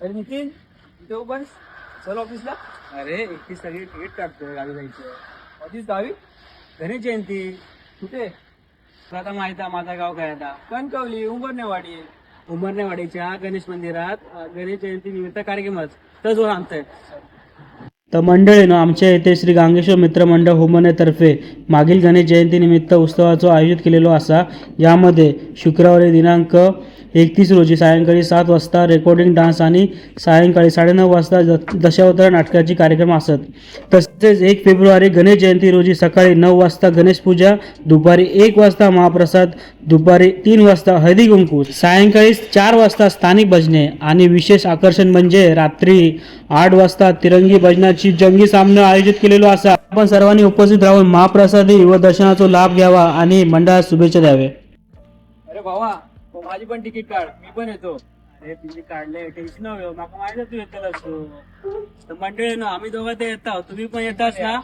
अरे नितीन इथे उभार चल ऑफिसला. अरे एकटी सगळी तिकीट काढतोय गावी जायचं. कधीच गावी? गणेश जयंती. कुठे? तुला आता माहित आहे माझा गाव काय आता कणकवली उंबरनेवाडी. उंबरनेवाडीच्या गणेश मंदिरात गणेश जयंती निमित्त कार्यक्रम तर जो सांगतोय. तर मंडळीनं आमच्या येथे श्री गांगेश्वर मित्र मंडळ होमनेतर्फे मागील गणेश जयंतीनिमित्त उत्सवाचं आयोजित केलेलो असा. यामध्ये शुक्रवारी दिनांक 31 रोजी सायंकाळी 7 वाजता रेकॉर्डिंग डान्स आणि सायंकाळी 9:30 वाजता दशावतार नाटकाची कार्यक्रम असत. तसेच 1 फेब्रुवारी गणेश जयंती रोजी सकाळी 9 वाजता गणेश पूजा, दुपारी 1 वाजता महाप्रसाद, दुपारी 3 वाजता हळदी कुंकू, सायंकाळी 4 वाजता स्थानिक भजने आणि विशेष आकर्षण म्हणजे रात्री 8 वाजता तिरंगी भजनाची जंगी सामना आयोजित केलेलो असा. आपण सर्वांनी उपस्थित राहून महाप्रसादी व दर्शनाचा लाभ घ्यावा आणि मंडळास शुभेच्छा द्यावे. अरे भावा हो माझी पण तिकीट काढ मी पण येतो. अरे तिकीट काढले टेन्शन नव्हे माका माहिती तू येतलास तू. तर मंडळी ना आम्ही दोघं ते येतो तुम्ही पण येतास ना.